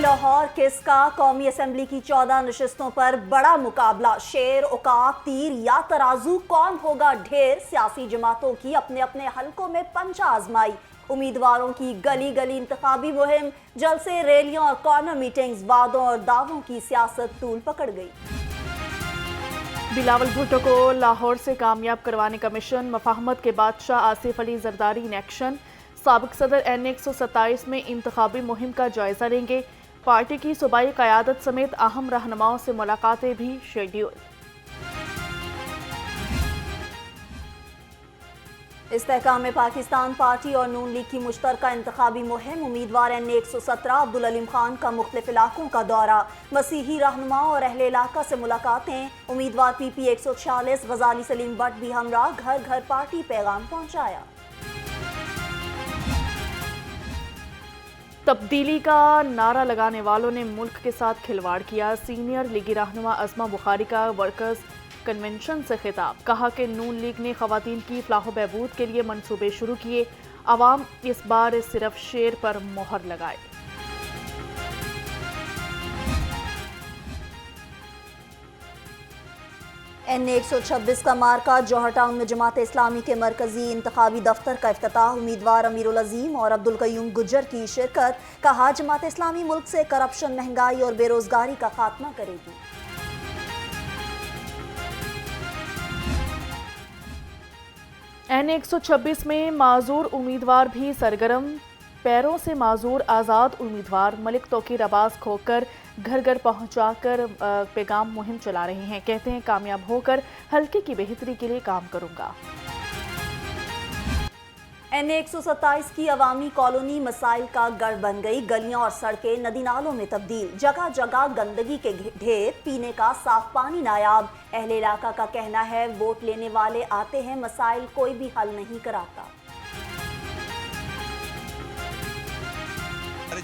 लाहौर किसका कौमी असम्बली की 14 नशिस्तों पर बड़ा मुकाबला। शेर, उकाब, तीर या तराजू, कौन होगा ढेर। सियासी जमातों की अपने अपने हलकों में पंचा आजमाई। उम्मीदवारों की गली गली इंतखाबी मुहिम, जलसे, रैलियों और कॉर्नर मीटिंग्स, वादों और दावों की सियासत तूल पकड़ गई। बिलावल भुट्टो को लाहौर से कामयाब करवाने का मिशन। मफाहमत के बादशाह आसिफ अली जरदारी इन एक्शन। साबिक सदर N127 में इंतखाबी मुहिम का जायजा लेंगे। पार्टी की सूबाई क़यादत समेत अहम रहनुमाओं से मुलाकातें भी शेड्यूल। इस्तेहकाम पाकिस्तान पार्टी और नून लीग की मुश्तरका इंतखाबी मुहिम। उम्मीदवार N117 अब्दुल अलीम खान का मुख्तलिफ इलाकों का दौरा। मसीही रहनुमाओं और अहले इलाका से मुलाकातें। उम्मीदवार PP 146 गजाली सलीम बट भी हमरा घर घर पार्टी पैगाम पहुंचाया। तब्दीली का नारा लगाने वालों ने मुल्क के साथ खिलवाड़ किया। सीनियर लीगी रहनुमा अज़मा बुखारी का वर्कर्स कन्वेंशन से खिताब। कहा कि नून लीग ने ख़वातीन की फलाह बहबूद के लिए मंसूबे शुरू किए। अवाम इस बार सिर्फ शेर पर मोहर लगाए। N126 का मार्का। जौहर टाउन में जमात इस्लामी के मरकजी इंतखाबी दफ्तर का इफ्तिताह। उम्मीदवार अमीरुल अजीम और अब्दुल कयूम गुज्जर की शिरकत। कहा, जमात इस्लामी मुल्क से करप्शन, महंगाई और बेरोजगारी का खात्मा करेगी। N126 में माजूर उम्मीदवार भी सरगर्म। पैरों से माजूर आज़ाद उम्मीदवार मलिक तोकीर अब्बास खोकर घर घर पहुंचाकर पैगाम मुहिम चला रहे हैं। कहते हैं, कामयाब होकर हल्के की बेहतरी के लिए काम करूंगा। N127 की अवामी कॉलोनी मसाइल का गढ़ बन गई। गलियां और सड़कें नदी नालों में तब्दील। जगह जगह गंदगी के ढेर, पीने का साफ पानी नायाब। अहले इलाका का कहना है, वोट लेने वाले आते हैं, मसाइल कोई भी हल नहीं कराता।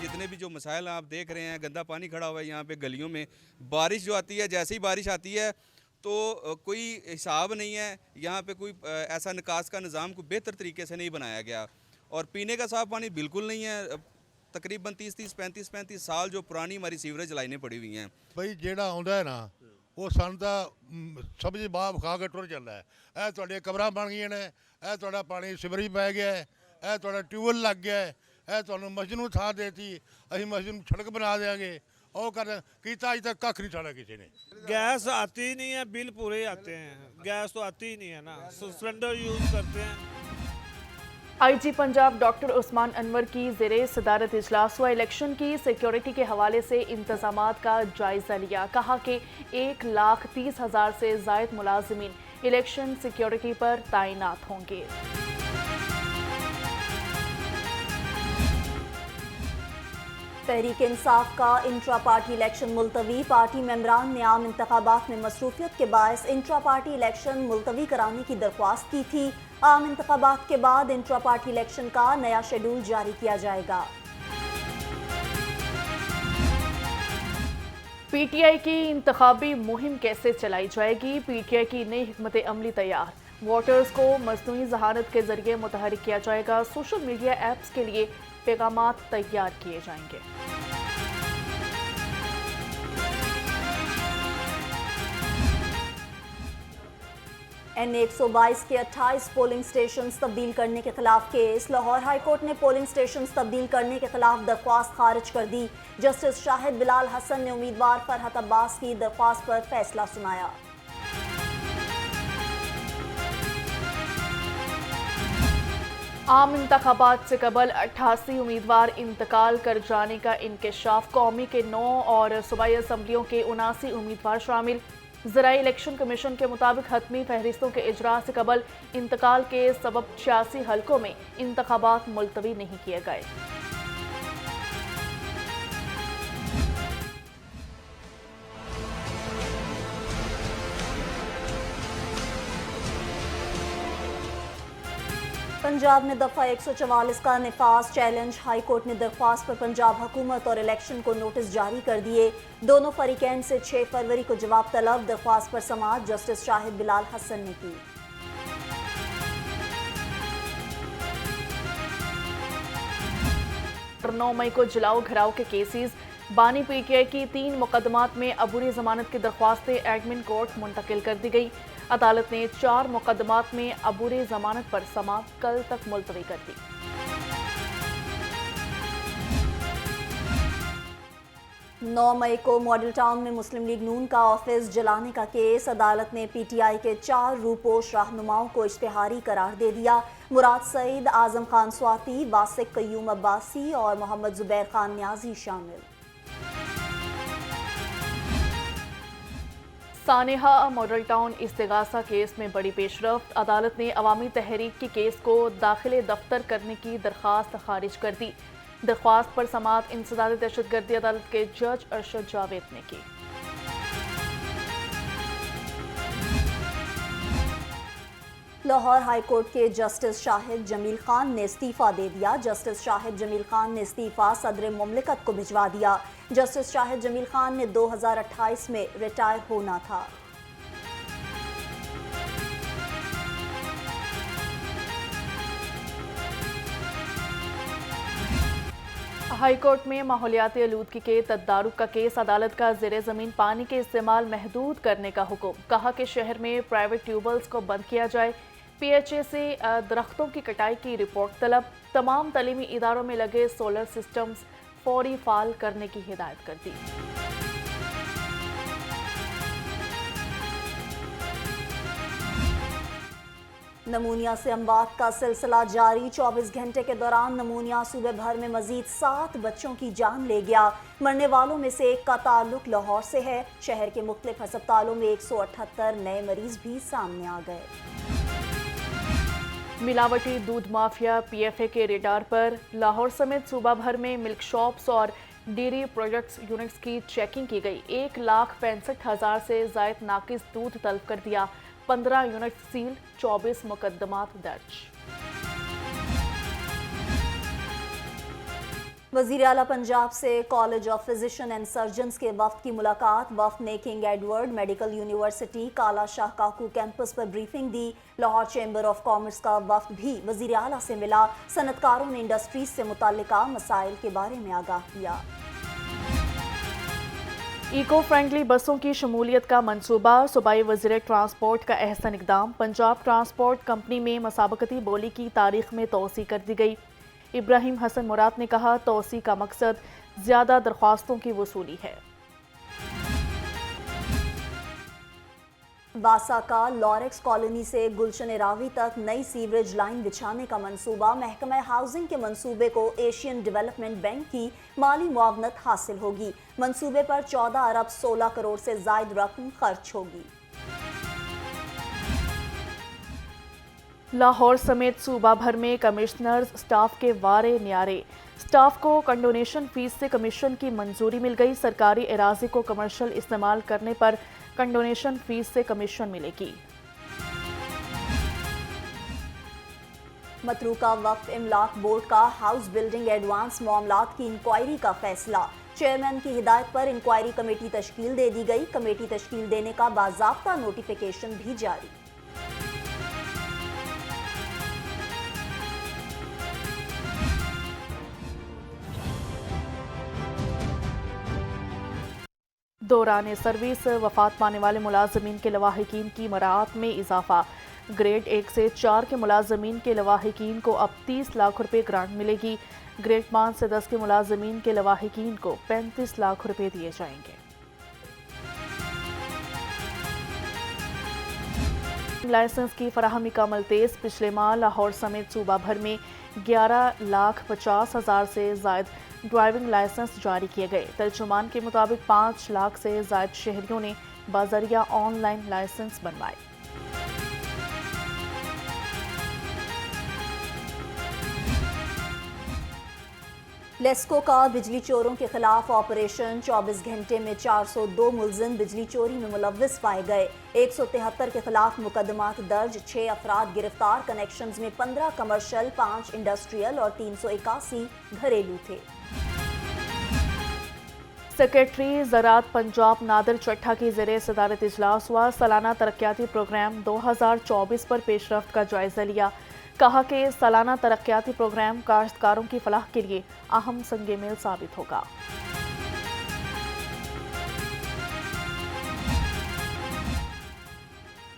जितने भी जो मसाइल आप देख रहे हैं, गंदा पानी खड़ा हुआ है यहाँ पे गलियों में। बारिश जो आती है, जैसे ही बारिश आती है तो कोई हिसाब नहीं है। यहाँ पे कोई ऐसा निकास का निज़ाम कोई बेहतर तरीके से नहीं बनाया गया। और पीने का साफ़ पानी बिल्कुल नहीं है। तकरीबन 30-35 साल जो पुरानी हमारी सीवरेज लाइनें पड़ी हुई हैं। भाई जेड़ा आउंदा है ना, वो सानू तां सब्जी बाप खा के टुर जांदा है। ਇਹ ਤੁਹਾਡੇ ਕਬਰਾਂ ਬਣ ਗਈਆਂ ਨੇ, ਇਹ ਤੁਹਾਡਾ ਪਾਣੀ ਸਿਵਰੇਜ ਪੈ ਗਿਆ ਹੈ, ਇਹ ਤੁਹਾਡਾ ਟਿਊਬਵੈੱਲ ਲੱਗ ਗਿਆ ਹੈ, ਇਹ ਤੁਹਾਨੂੰ ਮਸਜਿਦ ਨੂੰ ਥਾਂ ਦੇਤੀ, ਅਸੀਂ ਮਸਜਿਦ ਨੂੰ ਸੜਕ ਬਣਾ ਦੇਵਾਂਗੇ। ਉਹ ਕਰ ਕੀਤਾ, अज तक कख नहीं छाड़ा किसी ने। गैस आती ही नहीं है, बिल पूरे आते हैं। गैस तो आती ही नहीं है ना, सिलेंडर यूज़ करते हैं। IG पंजाब डॉक्टर उस्मान अनवर की ज़ेरे सदारत इजलास हुआ। इलेक्शन की सिक्योरिटी के हवाले से इंतजामात का जायजा लिया। कहा कि 1,30,000 से ज़ायद मुलाजिमीन इलेक्शन सिक्योरिटी पर तैनात होंगे। तहरीक इंसाफ का इंट्रा पार्टी इलेक्शन मुलतवी। पार्टी मेंबरान ने आम इंतखाबात में मसरूफियत के बायस इंट्रा पार्टी इलेक्शन मुलतवी कराने की दरख्वास्त की थी। आम इंतखाबात के बाद इंट्रा पार्टी इलेक्शन का नया शेड्यूल जारी किया जाएगा। PTI की इंतखाबी मुहिम कैसे चलाई जाएगी। PTI की नई हिकमत अमली तैयार। वोटर्स को मसनूई जहानत के जरिए मुतहरिक किया जाएगा। सोशल मीडिया ऐप्स के लिए पैगामात तैयार किए जाएंगे। N122 के 28 पोलिंग स्टेशन तब्दील करने के खिलाफ केस। लाहौर हाई कोर्ट ने पोलिंग स्टेशन तब्दील करने के खिलाफ दरख्वास्त खारिज कर दी। जस्टिस शाहिद बिलाल हसन ने उम्मीदवार फरहत अब्बास की दरख्वास्त पर फैसला सुनाया। आम इंतखाबात से कबल 88 उम्मीदवार इंतकाल कर जाने का इंकशाफ। कौमी के 9 और सूबाई असम्बलियों के 79 उम्मीदवार शामिल। ज़राई इलेक्शन कमीशन के मुताबिक हतमी फहरिस्तों के इजरा से कबल इंतकाल के सबब 86 हलकों में इंतखाबात मुलतवी नहीं किए गए। पंजाब में दफ़ा 144 का निफाज चैलेंज। हाई कोर्ट ने दरख्वास्त पर पंजाब हुकूमत और इलेक्शन को नोटिस जारी कर दिए। दोनों फरीकैन से 6 फरवरी को जवाब तलब। दरख्वास्त पर समाअत जस्टिस शाहिद बिलाल हसन ने की। 9 मई को जलाओ घराव के केसेस बानी पीटीआई की 3 मुकदमात में अबूरी जमानत की दरख्वास्तें एडमिन कोर्ट मुंतकिल कर दी गई। अदालत ने 4 मुकदमात में अबूरी जमानत पर समाअत कल तक मुलतवी कर दी। नौ मई को मॉडल टाउन में मुस्लिम लीग नून का ऑफिस जलाने का केस, अदालत ने पीटीआई के 4 रूपोश रहनुमाओं को इश्तिहारी करार दे दिया। मुराद सईद, आजम खान स्वाति, वासिक कयूम अब्बासी और मोहम्मद जुबैर खान न्याजी शामिल। सानेहा मॉडल टाउन इस्तिगासा केस में बड़ी पेशरफ्त, अदालत ने अवामी तहरीक की केस को दाखिले दफ्तर करने की दरख्वास्त खारिज कर दी। दरख्वास्त पर समाअत इंसदाद दहशतगर्दी अदालत के जज अरशद जावेद ने की। लाहौर हाई कोर्ट के जस्टिस शाहिद जमील खान ने इस्तीफा दे दिया। जस्टिस शाहिद जमील खान ने इस्तीफा सदर मुमलिकत को भिजवा दिया। जस्टिस शाहिद जमील खान ने 2028 में रिटायर होना था। हाई कोर्ट में माहौलियाती आलूदगी के तदारुक का केस, अदालत का ज़ेरे ज़मीन पानी के इस्तेमाल महदूद करने का हुक्म, कहा कि शहर में प्राइवेट ट्यूबवेल्स को बंद किया जाए। पीएचए से दरख्तों की कटाई की रिपोर्ट तलब, तमाम तलीमी इदारों में लगे सोलर सिस्टम्स फौरी फाल करने की हिदायत कर दी। नमूनिया से अमवात का सिलसिला जारी, 24 घंटे के दौरान नमूनिया सूबे भर में मजीद 7 बच्चों की जान ले गया। मरने वालों में से एक का ताल्लुक लाहौर से है। शहर के मुख्तलिफ अस्पतालों में 178 नए मरीज भी सामने आ गए। मिलावटी दूध माफिया पीएफए के रेडार पर, लाहौर समेत सूबा भर में मिल्क शॉप्स और डेयरी प्रोडक्ट्स यूनिट्स की चेकिंग की गई। 1,65,000 से ज़ायद नाकिस दूध तलब कर दिया। 15 यूनिट सील, 24 मुकदमात दर्ज। वज़ीर आला पंजाब से college of physician and surgeons के वफ्द की मुलाकात। वफ्द ने किंग एडवर्ड मेडिकल यूनिवर्सिटी काला शाह काकू कैंपस पर briefing the. Lahore chamber of commerce का वफ्द भी वज़ीर आला से मिला। सनतकारों ने इंडस्ट्रीज से मुताल्लिका मसाइल के बारे में आगाह किया। इको फ्रेंडली बसों की शमूलियत का मंसूबा, सूबाई वज़ीर ट्रांसपोर्ट का अहसन इक़दाम। पंजाब ट्रांसपोर्ट कंपनी में मसाबकती बोली की तारीख में तोसी कर दी गई। इब्राहिम हसन मुराद ने कहा, तोसी का मकसद ज़्यादा दरख्वास्तों की वसूली है। बासा का लॉरेक्स कॉलोनी से गुलशन रावी तक नई सीवरेज लाइन बिछाने का मंसूबा। महकमा हाउसिंग के मंसूबे को एशियन डेवलपमेंट बैंक की माली मुआवनत हासिल होगी। मंसूबे पर 14 अरब 16 करोड़ से जायद रकम खर्च होगी। लाहौर समेत सूबा भर में कमिश्नर्स स्टाफ के वारे न्यारे। स्टाफ को कंडोनेशन फीस से कमीशन की मंजूरी मिल गई। सरकारी एराजी को कमर्शियल इस्तेमाल करने पर कंडोनेशन फीस से कमीशन मिलेगी। मतरूका वक्फ इमलाक बोर्ड का हाउस बिल्डिंग एडवांस मामलात की इंक्वायरी का फैसला। चेयरमैन की हिदायत पर इंक्वायरी कमेटी तश्कील दे दी गई। कमेटी तश्कील देने का बाज़ाब्ता नोटिफिकेशन भी जारी। दौरान सर्विस वफात पाने वाले मुलाजमीन के लवाहिकीन की मराहत में इजाफा। ग्रेड 1 से 4 के मुलाजमीन के लवाहिकीन को अब 30 लाख रुपए ग्रांट मिलेगी। ग्रेड 5 से 10 के मुलाजमीन के लवाहिकीन को 35 लाख रुपए दिए जाएंगे। लाइसेंस की फराहमी का अमल तेज। पिछले माह लाहौर समेत सूबा भर में 11,50,000 से जायद ड्राइविंग लाइसेंस जारी किए गए। तर्जुमान के मुताबिक 5 लाख से जायद शहरियों ने बाज़रिया ऑनलाइन लाइसेंस बनवाए। लेस्को का बिजली चोरों के खिलाफ ऑपरेशन। 24 घंटे में 402 मुलजिम बिजली चोरी में मुलव्विस पाए गए। 173 के खिलाफ मुकदमात दर्ज, 6 अफराद गिरफ्तार। कनेक्शंस में 15 कमर्शियल, 5 इंडस्ट्रियल और 381 घरेलू थे। सेक्रेटरी ज़राअत पंजाब नादिर चट्ठा की ज़ेरे सदारत इजलास हुआ। सालाना तरक्याती प्रोग्राम 2024 पर पेशरफ्त का जायजा लिया। कहा कि सालाना तरक्याती प्रोग्राम काश्तकारों की फलाह के लिए अहम संग-ए-मेल साबित होगा।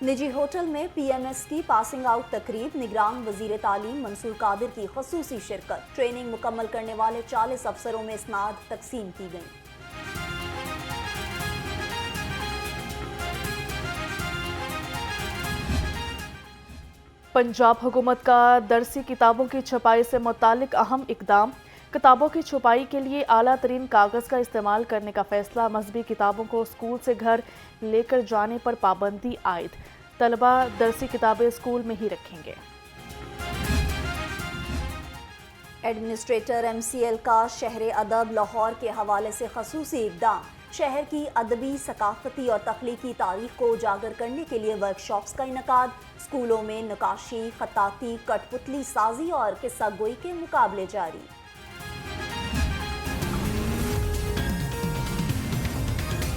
निजी होटल में PMS की पासिंग आउट तकरीब, निगरान वजीर तालीम मंसूर कादिर की खसूसी शिरकत। ट्रेनिंग मुकम्मल करने वाले 40 अफसरों में इसनाद तकसीम की गई। पंजाब हुकूमत का दरसी किताबों की छपाई से मुतालिक अहम इकदाम। किताबों की छपाई के लिए आला तरीन कागज़ का इस्तेमाल करने का फैसला। मजहबी किताबों को स्कूल से घर लेकर जाने पर पाबंदी आयद। तलबा दरसी किताबें स्कूल में ही रखेंगे। एडमिनिस्ट्रेटर MCL का शहर अदब लाहौर के हवाले से खसूसी इक़दाम। शहर की अदबी, सकाफती और तख्लीकी तारीख को उजागर करने के लिए वर्कशॉप्स का इनकाद। स्कूलों में नक्काशी, खत्ताती, कठपुतली साजी और किस्सा गोई के मुकाबले जारी।